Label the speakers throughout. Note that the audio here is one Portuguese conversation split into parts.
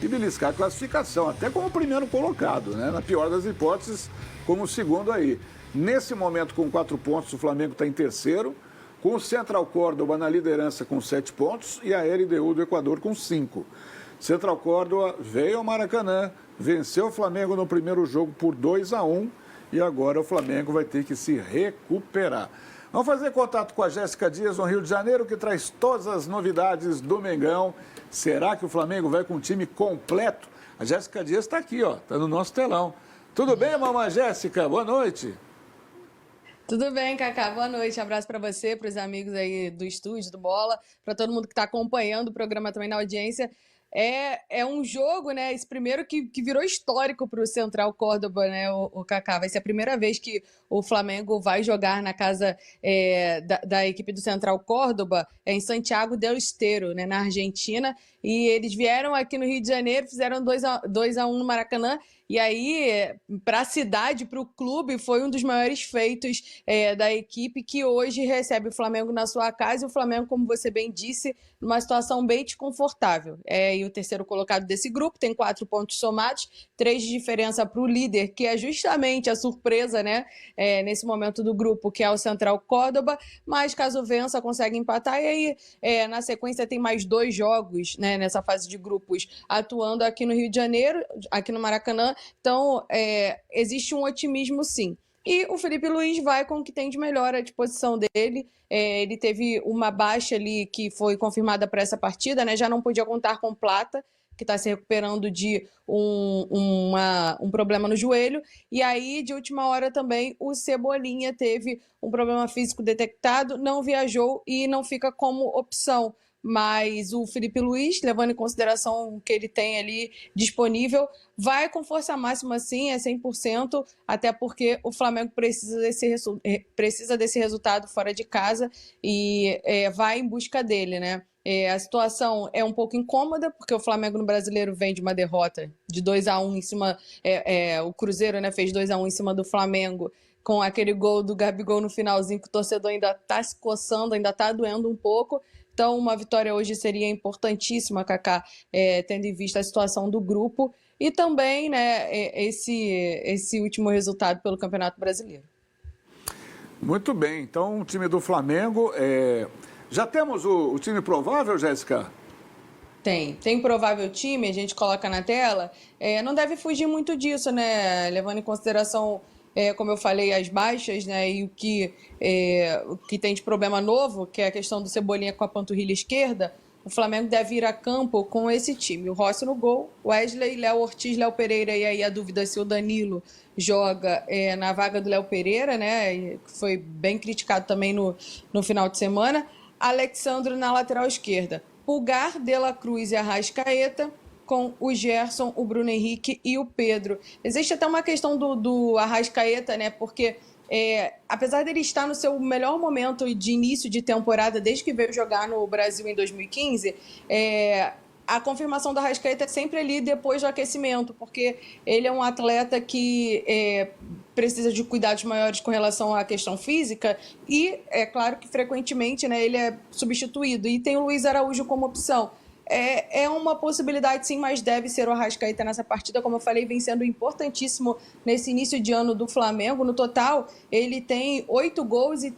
Speaker 1: e beliscar a classificação, até como primeiro colocado, né? Na pior das hipóteses, como segundo aí. Nesse momento, com 4 pontos, o Flamengo está em terceiro, com o Central Córdoba na liderança com 7 pontos e a LDU do Equador com 5. Central Córdoba veio ao Maracanã, venceu o Flamengo no primeiro jogo por 2-1 e agora o Flamengo vai ter que se recuperar. Vamos fazer contato com a Jéssica Dias, no Rio de Janeiro, que traz todas as novidades do Mengão. Será que o Flamengo vai com um time completo? A Jéssica Dias está aqui, ó, está no nosso telão. Tudo bem, mamãe Jéssica? Boa noite.
Speaker 2: Tudo bem, Cacá? Boa noite. Abraço para você, para os amigos aí do estúdio, do Bola, para todo mundo que está acompanhando o programa também na audiência. É um jogo, né? Esse primeiro que virou histórico para o Central Córdoba, né, o Cacá? Vai ser a primeira vez que o Flamengo vai jogar na casa da equipe do Central Córdoba, em Santiago del Estero, né, na Argentina. E eles vieram aqui no Rio de Janeiro, fizeram 2-1 no Maracanã. E aí, para a cidade, para o clube, foi um dos maiores feitos da equipe, que hoje recebe o Flamengo na sua casa. E o Flamengo, como você bem disse, numa situação bem desconfortável. E o terceiro colocado desse grupo tem 4 pontos somados, 3 de diferença para o líder, que é justamente a surpresa, né, nesse momento do grupo, que é o Central Córdoba. Mas caso vença, consegue empatar. E aí, na sequência, tem mais 2 jogos, né, nessa fase de grupos, atuando aqui no Rio de Janeiro, aqui no Maracanã. Então, existe um otimismo, sim. E o Felipe Luiz vai com o que tem de melhor à disposição dele. Ele teve uma baixa ali que foi confirmada para essa partida, né? Já não podia contar com Plata, que está se recuperando de um problema no joelho. E aí, de última hora também, o Cebolinha teve um problema físico detectado, não viajou e não fica como opção. Mas o Felipe Luiz, levando em consideração o que ele tem ali disponível, vai com força máxima, sim, é 100%, até porque o Flamengo precisa desse resultado fora de casa e vai em busca dele, né? A situação é um pouco incômoda, porque o Flamengo no Brasileiro vem de uma derrota de 2-1 em cima... o Cruzeiro, né, fez 2-1 em cima do Flamengo, com aquele gol do Gabigol no finalzinho, que o torcedor ainda está se coçando, ainda está doendo um pouco. Então, uma vitória hoje seria importantíssima, Cacá, tendo em vista a situação do grupo e também, né, esse último resultado pelo Campeonato Brasileiro.
Speaker 1: Muito bem, então o time do Flamengo... Já temos o time provável, Jéssica?
Speaker 2: Tem provável time, a gente coloca na tela. Não deve fugir muito disso, né? Levando em consideração, como eu falei, as baixas, né? E o que tem de problema novo, que é a questão do Cebolinha com a panturrilha esquerda. O Flamengo deve ir a campo com esse time. O Rossi no gol, Wesley, Léo Ortiz, Léo Pereira. E aí a dúvida é se o Danilo joga na vaga do Léo Pereira, né? Que foi bem criticado também no final de semana. Alexandro na lateral esquerda. Pulgar, De La Cruz e Arrascaeta, com o Gerson, o Bruno Henrique e o Pedro. Existe até uma questão do Arrascaeta, né? Porque apesar dele estar no seu melhor momento de início de temporada, desde que veio jogar no Brasil em 2015, a confirmação do Arrascaeta é sempre ali depois do aquecimento, porque ele é um atleta que precisa de cuidados maiores com relação à questão física e, é claro que frequentemente, né, ele é substituído. E tem o Luiz Araújo como opção. É uma possibilidade, sim, mas deve ser o Arrascaeta nessa partida. Como eu falei, vem sendo importantíssimo nesse início de ano do Flamengo. No total, ele tem 8 gols e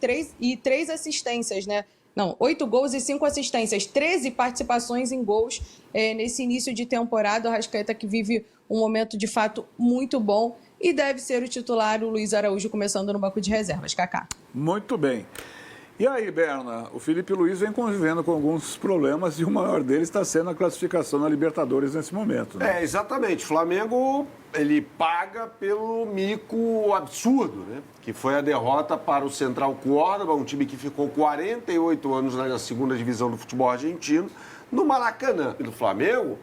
Speaker 2: 3 assistências, né? Não, 8 gols e 5 assistências, 13 participações em gols nesse início de temporada. O Arrascaeta que vive um momento, de fato, muito bom. E deve ser o titular, o Luiz Araújo, começando no banco de reservas. Cacá.
Speaker 1: Muito bem. E aí, Berna, o Felipe Luiz vem convivendo com alguns problemas e o maior deles está sendo a classificação na Libertadores nesse momento, né?
Speaker 3: Exatamente. O Flamengo, ele paga pelo mico absurdo, né? Que foi a derrota para o Central Córdoba, um time que ficou 48 anos na segunda divisão do futebol argentino, no Maracanã. E do Flamengo,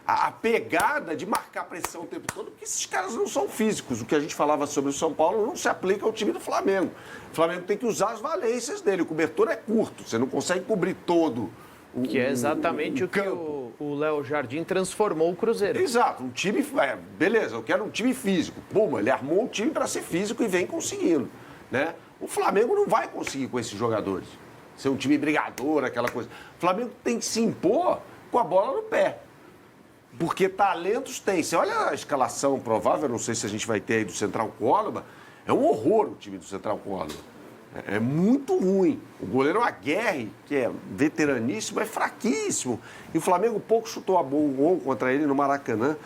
Speaker 3: a pegada de marcar pressão o tempo todo, porque esses caras não são físicos. O que a gente falava sobre o São Paulo não se aplica ao time do Flamengo. O Flamengo tem que usar as valências dele. O cobertor é curto, você não consegue cobrir todo
Speaker 4: que é exatamente o que o Léo Jardim transformou o Cruzeiro.
Speaker 3: Exato, um time... beleza, eu quero um time físico. Puma, ele armou um time para ser físico e vem conseguindo, né? O Flamengo não vai conseguir com esses jogadores. Ser um time brigador, aquela coisa. O Flamengo tem que se impor com a bola no pé. Porque talentos tem. Você olha a escalação provável, não sei se a gente vai ter aí do Central Córdoba, é um horror o time do Central Córdoba. É muito ruim. O goleiro Aguerre, que é veteraníssimo, é fraquíssimo. E o Flamengo pouco chutou a gol contra ele no Maracanã.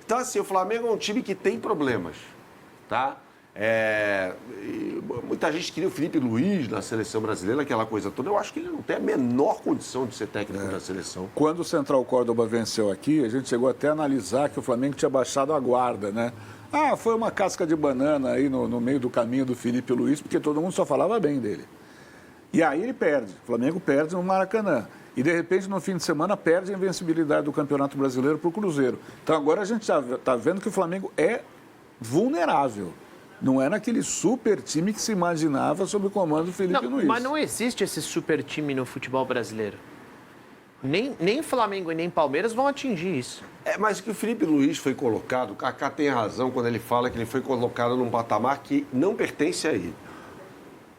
Speaker 3: Então, assim, o Flamengo é um time que tem problemas, tá? Muita gente queria o Felipe Luiz na seleção brasileira, aquela coisa toda. Eu acho que ele não tem a menor condição de ser técnico da seleção.
Speaker 1: Quando o Central Córdoba venceu aqui, a gente chegou até a analisar que o Flamengo tinha baixado a guarda, né? Foi uma casca de banana aí no meio do caminho do Felipe Luiz, porque todo mundo só falava bem dele. E aí ele perde. O Flamengo perde no Maracanã. E, de repente, no fim de semana, perde a invencibilidade do Campeonato Brasileiro para o Cruzeiro. Então, agora a gente está vendo que o Flamengo é vulnerável. Não é naquele super time que se imaginava sob o comando do Felipe Luiz.
Speaker 4: Mas não existe esse super time no futebol brasileiro. Nem Flamengo e nem Palmeiras vão atingir isso.
Speaker 3: Mas que o Felipe Luiz foi colocado, o Kaká tem razão quando ele fala que ele foi colocado num patamar que não pertence a ele.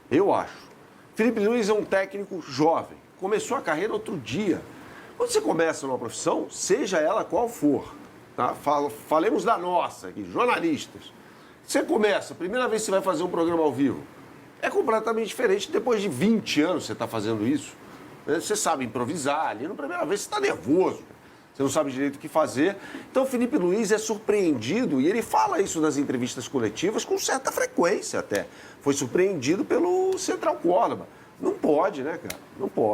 Speaker 3: Eu acho. Felipe Luiz é um técnico jovem. Começou a carreira outro dia. Quando você começa numa profissão, seja ela qual for, tá? Falemos da nossa aqui, jornalistas. Você começa, a primeira vez que você vai fazer um programa ao vivo, é completamente diferente. Depois de 20 anos você está fazendo isso. Você sabe improvisar ali, na primeira vez você está nervoso. Você não sabe direito o que fazer. Então, o Felipe Luiz é surpreendido, e ele fala isso nas entrevistas coletivas com certa frequência até. Foi surpreendido pelo Central Córdoba. Não pode, né, cara? Não pode.